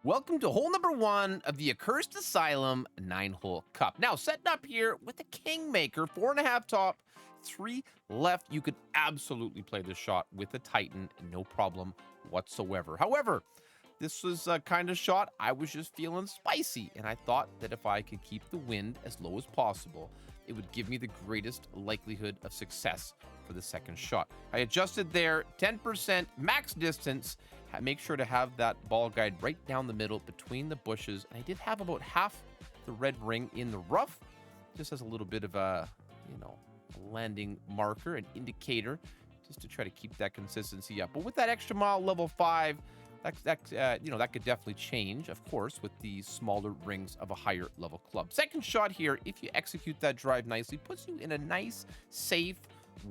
Welcome to hole number one of the Accursed Asylum 9-hole cup. Now, setting up here with the Kingmaker, 4.5 top, 3 left. You could absolutely play this shot with a Titan, no problem whatsoever. However, this was a kind of shot I was just feeling spicy, and I thought that if I could keep the wind as low as possible, it would give me the greatest likelihood of success for the second shot. I adjusted there 10% max distance. Make sure to have that ball guide right down the middle between the bushes. And I did have about half the red ring in the rough, just as a little bit of a, landing marker, an indicator, just to try to keep that consistency up. But with that extra mile level 5, that could definitely change, of course, with the smaller rings of a higher level club. Second shot here, if you execute that drive nicely, puts you in a nice, safe,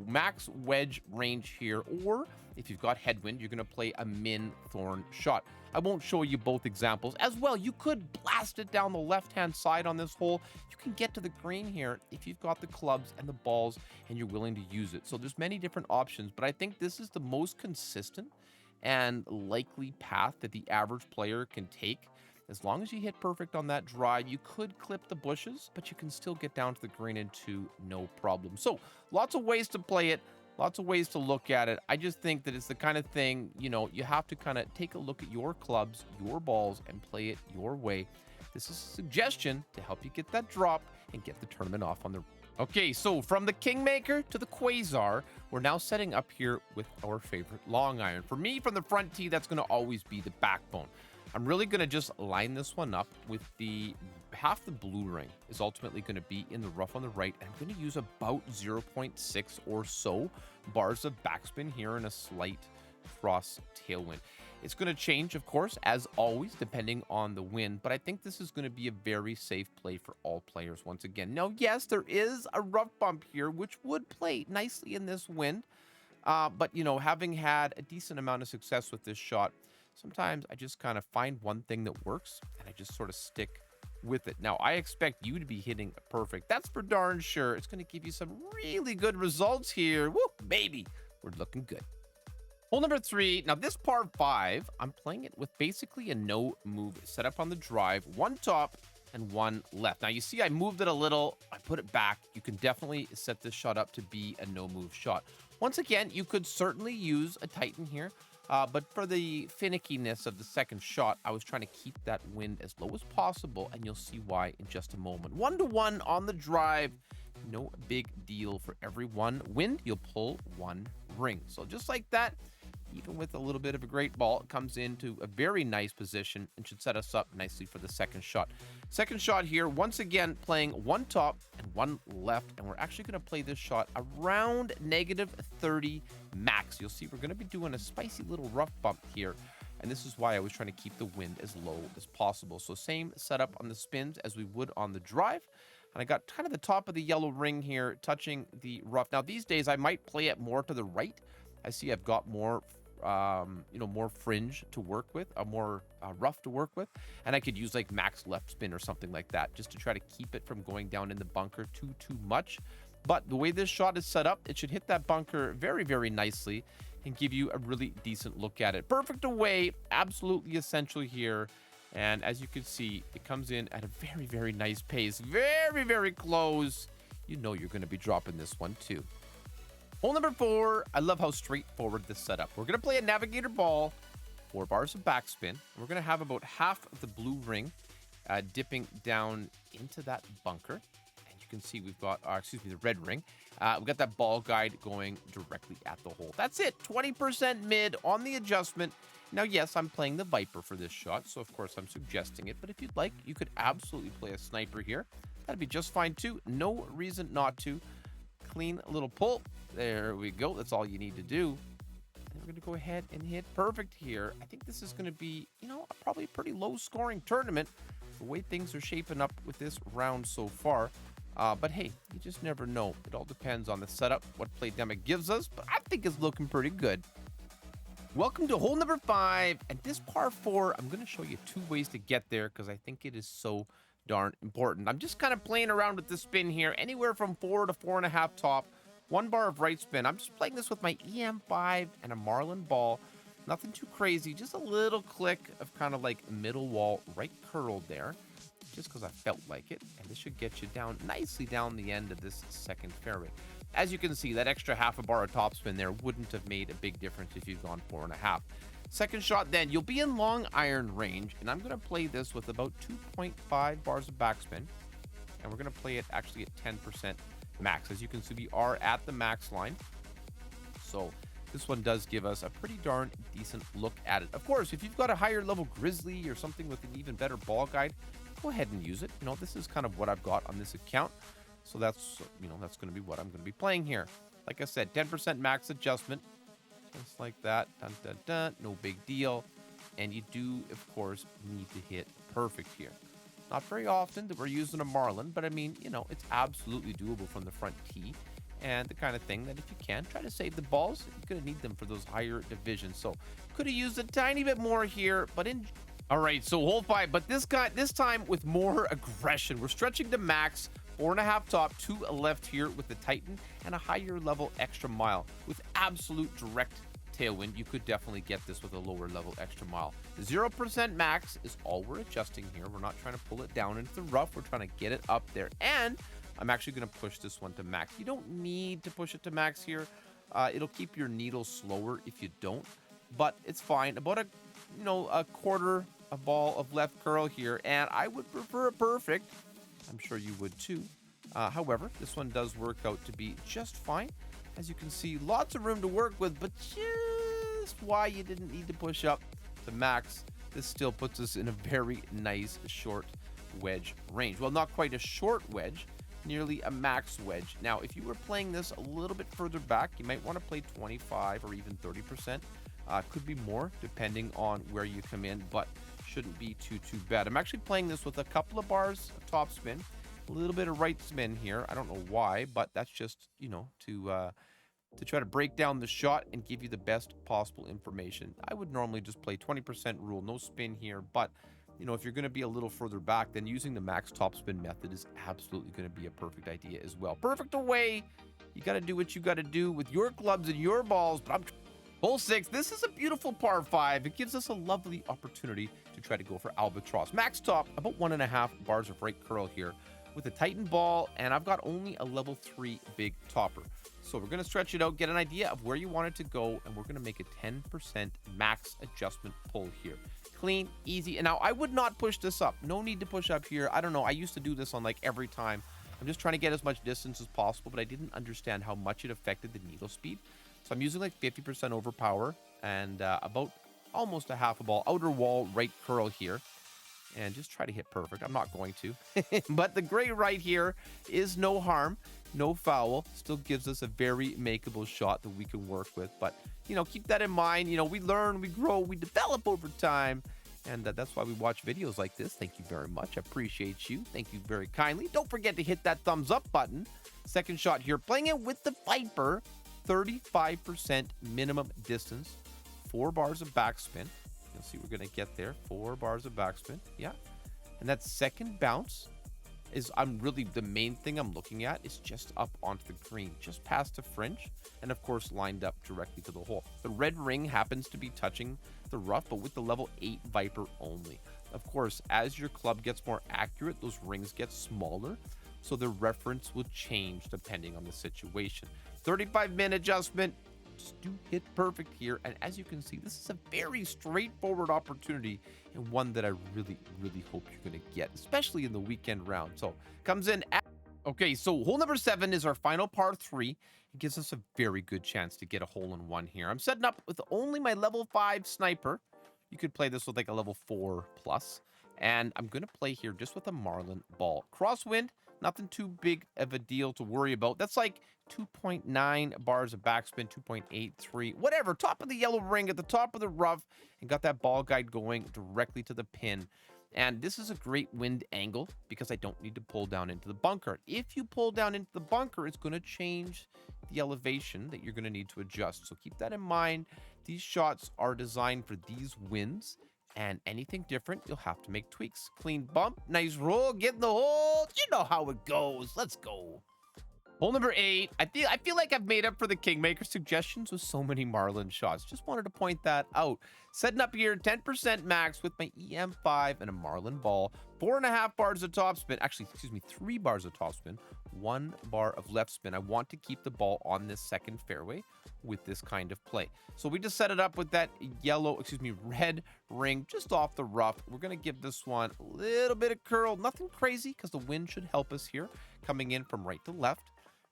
max wedge range here. Or if you've got headwind, you're going to play a min thorn shot. I won't show you both examples. As well, you could blast it down the left-hand side on this hole. You can get to the green here if you've got the clubs and the balls and you're willing to use it. So there's many different options, but I think this is the most consistent and likely path that the average player can take. As long as you hit perfect on that drive, you could clip the bushes, but you can still get down to the green and two, no problem. So lots of ways to play it, lots of ways to look at it. I just think that it's the kind of thing, you have to kind of take a look at your clubs, your balls, and play it your way. This is a suggestion to help you get that drop and get the tournament off on the. Okay, so from the Kingmaker to the Quasar, we're now setting up here with our favorite long iron. For me, from the front tee, that's going to always be the backbone. I'm really going to just line this one up with the half the blue ring is ultimately going to be in the rough on the right. I'm going to use about 0.6 or so bars of backspin here in a slight cross tailwind. It's going to change, of course, as always, depending on the wind, but I think this is going to be a very safe play for all players once again. Now, yes, there is a rough bump here, which would play nicely in this wind, but, having had a decent amount of success with this shot, sometimes I just kind of find one thing that works, and I just sort of stick with it. Now, I expect you to be hitting perfect. That's for darn sure. It's going to give you some really good results here. Woo, baby, we're looking good. Hole number 3. Now, this par 5, I'm playing it with basically a no-move setup on the drive, one top and one left. Now, you see I moved it a little. I put it back. You can definitely set this shot up to be a no-move shot. Once again, you could certainly use a Titan here, but for the finickiness of the second shot, I was trying to keep that wind as low as possible, and you'll see why in just a moment. 1-to-1 on the drive. No big deal. For every one wind, you'll pull one ring. So just like that, even with a little bit of a great ball, it comes into a very nice position and should set us up nicely for the second shot. Second shot here, once again, playing one top and one left, and we're actually going to play this shot around -30 max. You'll see we're going to be doing a spicy little rough bump here, and this is why I was trying to keep the wind as low as possible. So same setup on the spins as we would on the drive. And I got kind of the top of the yellow ring here touching the rough. Now, these days, I might play it more to the right. I see I've got more, more fringe to work with, more rough to work with. And I could use like max left spin or something like that just to try to keep it from going down in the bunker too much. But the way this shot is set up, it should hit that bunker very, very nicely and give you a really decent look at it. Perfect away, absolutely essential here. And as you can see, it comes in at a very, very nice pace. Very, very close. You know you're going to be dropping this one too. Hole number 4. I love how straightforward this setup. We're going to play a navigator ball, 4 bars of backspin. We're going to have about half of the blue ring dipping down into that bunker. And you can see we've got, the red ring. We've got that ball guide going directly at the hole. That's it. 20% mid on the adjustment. Now, yes, I'm playing the Viper for this shot, so of course I'm suggesting it. But if you'd like, you could absolutely play a Sniper here. That'd be just fine too. No reason not to. Clean little pull. There we go. That's all you need to do. And we're going to go ahead and hit perfect here. I think this is going to be, probably a pretty low-scoring tournament, the way things are shaping up with this round so far. But hey, you just never know. It all depends on the setup, what play Demic gives us, but I think it's looking pretty good. Welcome to hole number 5, and this par 4, I'm going to show you 2 ways to get there because I think it is so darn important. I'm just kind of playing around with the spin here, anywhere from 4 to 4.5 top, 1 bar of right spin. I'm just playing this with my EM5 and a Marlin ball. Nothing too crazy, just a little click of kind of like middle wall right curl there, just because I felt like it. And this should get you down nicely down the end of this second fairway. As you can see, that extra half a bar of topspin there wouldn't have made a big difference if you'd gone 4.5. Second shot then, you'll be in long iron range, and I'm going to play this with about 2.5 bars of backspin, and we're going to play it actually at 10% max. As you can see, we are at the max line, so this one does give us a pretty darn decent look at it. Of course, if you've got a higher level Grizzly or something with an even better ball guide, go ahead and use it. You know, this is kind of what I've got on this account, so that's, you know, that's going to be what I'm going to be playing here. Like I said, 10% max adjustment. Just like that, dun, dun, dun, no big deal. And you do, of course, need to hit perfect here. Not very often that we're using a Marlin, but I mean, you know, it's absolutely doable from the front tee. And the kind of thing that if you can, try to save the balls. You're going to need them for those higher divisions. So could have used a tiny bit more here, but in... All right, so hole 5, but this time with more aggression. We're stretching to max, 4.5 top, 2 left here with the Titan, and a higher level extra mile. With absolute direct tailwind, you could definitely get this with a lower level extra mile. 0% max is all we're adjusting here. We're not trying to pull it down into the rough. We're trying to get it up there. And I'm actually going to push this one to max. You don't need to push it to max here. It'll keep your needle slower if you don't, but it's fine. About a quarter a ball of left curl here, and I would prefer a perfect. I'm sure you would too. However, this one does work out to be just fine. As you can see, lots of room to work with, but just why you didn't need to push up to max. This still puts us in a very nice short wedge range. Well, not quite a short wedge, nearly a max wedge. Now, if you were playing this a little bit further back, you might want to play 25 or even 30%. Could be more depending on where you come in, but shouldn't be too bad. I'm actually playing this with a couple of bars of top spin, a little bit of right spin here. I don't know why, but that's just, you know, to try to break down the shot and give you the best possible information. I would normally just play 20% rule, no spin here, but you know, if you're going to be a little further back, then using the max top spin method is absolutely going to be a perfect idea as well. Perfect away. You got to do what you got to do with your clubs and your balls, but I'm... Hole 6, this is a beautiful par 5. It gives us a lovely opportunity to try to go for albatross. Max top, about 1.5 bars of right curl here with a Titan ball, and I've got only a level 3 big topper. So we're going to stretch it out, get an idea of where you want it to go, and we're going to make a 10% max adjustment pull here. Clean, easy, and now I would not push this up. No need to push up here. I don't know. I used to do this on like every time. I'm just trying to get as much distance as possible, but I didn't understand how much it affected the needle speed. So I'm using like 50% overpower and about almost a half a ball outer wall right curl here, and just try to hit perfect. I'm not going to, but the gray right here is no harm, no foul. Still gives us a very makeable shot that we can work with. But you know, keep that in mind. You know, we learn, we grow, we develop over time. And that's why we watch videos like this. Thank you very much. I appreciate you. Thank you very kindly. Don't forget to hit that thumbs up button. Second shot here, playing it with the Viper. 35% minimum distance, 4 bars of backspin. You'll see we're going to get there. 4 bars of backspin. Yeah. And that second bounce is, the main thing I'm looking at is just up onto the green, just past the fringe, and of course lined up directly to the hole. The red ring happens to be touching the rough, but with the level 8 Viper only. Of course, as your club gets more accurate, those rings get smaller, so the reference will change depending on the situation. 35-minute adjustment, just do hit perfect here. And as you can see, this is a very straightforward opportunity and one that I really hope you're going to get, especially in the weekend round. So comes in at... Okay, so hole number 7 is our final par 3. It gives us a very good chance to get a hole-in-one here. I'm setting up with only my level 5 sniper. You could play this with like a level 4 plus. And I'm going to play here just with a Marlin ball. Crosswind, nothing too big of a deal to worry about. That's like 2.9 bars of backspin, 2.83, whatever. Top of the yellow ring at the top of the rough, and got that ball guide going directly to the pin. And this is a great wind angle because I don't need to pull down into the bunker. If you pull down into the bunker, it's going to change the elevation that you're going to need to adjust. So keep that in mind. These shots are designed for these winds, and anything different, you'll have to make tweaks. Clean bump, nice roll, get in the hole. You know how it goes. Let's go. Hole number 8. I feel like I've made up for the Kingmaker suggestions with so many Marlin shots. Just wanted to point that out. Setting up here, 10% max with my EM5 and a Marlin ball. 4.5 bars of topspin. Actually, excuse me, 3 bars of topspin. 1 bar of left spin. I want to keep the ball on this second fairway with this kind of play. So we just set it up with that red ring just off the rough. We're going to give this one a little bit of curl. Nothing crazy because the wind should help us here. Coming in from right to left.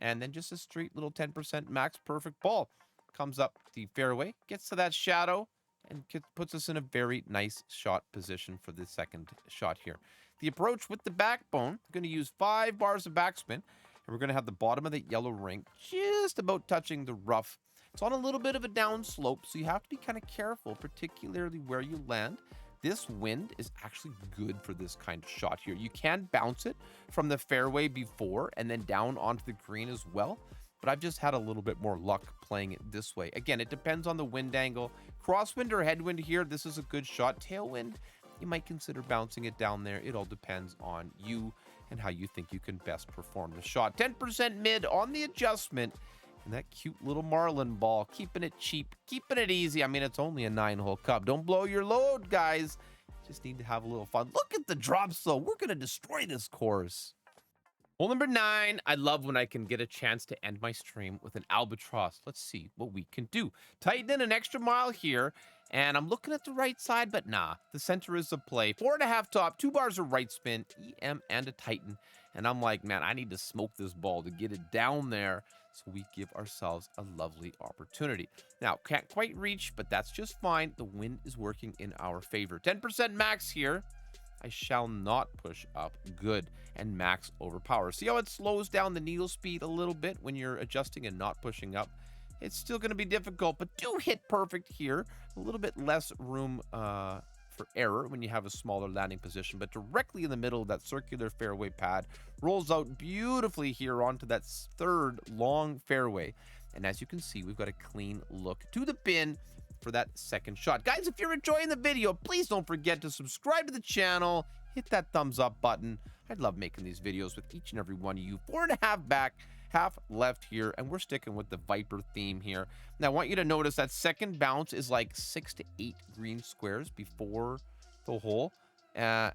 And then just a straight little 10% max perfect ball. Comes up the fairway, gets to that shadow, and puts us in a very nice shot position for the second shot here. The approach with the backbone, I'm going to use 5 bars of backspin, and we're going to have the bottom of the yellow ring just about touching the rough. It's on a little bit of a down slope, so you have to be kind of careful, particularly where you land. This wind is actually good for this kind of shot here. You can bounce it from the fairway before and then down onto the green as well, but I've just had a little bit more luck playing it this way. Again, it depends on the wind angle. Crosswind or headwind here, this is a good shot. Tailwind, you might consider bouncing it down there. It all depends on you and how you think you can best perform the shot. 10% mid on the adjustment. And that cute little Marlin ball, keeping it cheap, keeping it easy. I mean, it's only a 9-hole cup. Don't blow your load, guys. Just need to have a little fun. Look at the drops, though. We're going to destroy this course. Hole number 9. I love when I can get a chance to end my stream with an albatross. Let's see what we can do. Tighten in an extra mile here. And I'm looking at the right side, but nah. The center is the play. 4.5 top, 2 bars of right spin, EM and a Titan. And I'm like, man, I need to smoke this ball to get it down there. So we give ourselves a lovely opportunity. Now, can't quite reach, but that's just fine. The wind is working in our favor. 10% max here. I shall not push up. Good. And max overpower. See how it slows down the needle speed a little bit when you're adjusting and not pushing up? It's still going to be difficult, but do hit perfect here. A little bit less room for error when you have a smaller landing position, but directly in the middle of that circular fairway pad, rolls out beautifully here onto that third long fairway. And as you can see, we've got a clean look to the pin for that second shot. Guys, if you're enjoying the video, please don't forget to subscribe to the channel, hit that thumbs up button. I'd love making these videos with each and every one of you. 4.5 back, half left here, and we're sticking with the Viper theme here. Now, I want you to notice that second bounce is like 6 to 8 green squares before the hole. And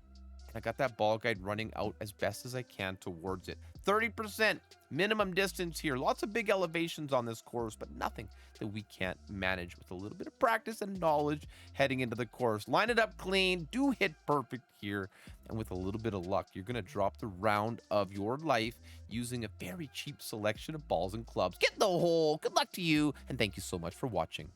I got that ball guide running out as best as I can towards it. 30% minimum distance here. Lots of big elevations on this course, but nothing that we can't manage with a little bit of practice and knowledge heading into the course. Line it up clean. Do hit perfect here. And with a little bit of luck, you're going to drop the round of your life using a very cheap selection of balls and clubs. Get in the hole. Good luck to you. And thank you so much for watching.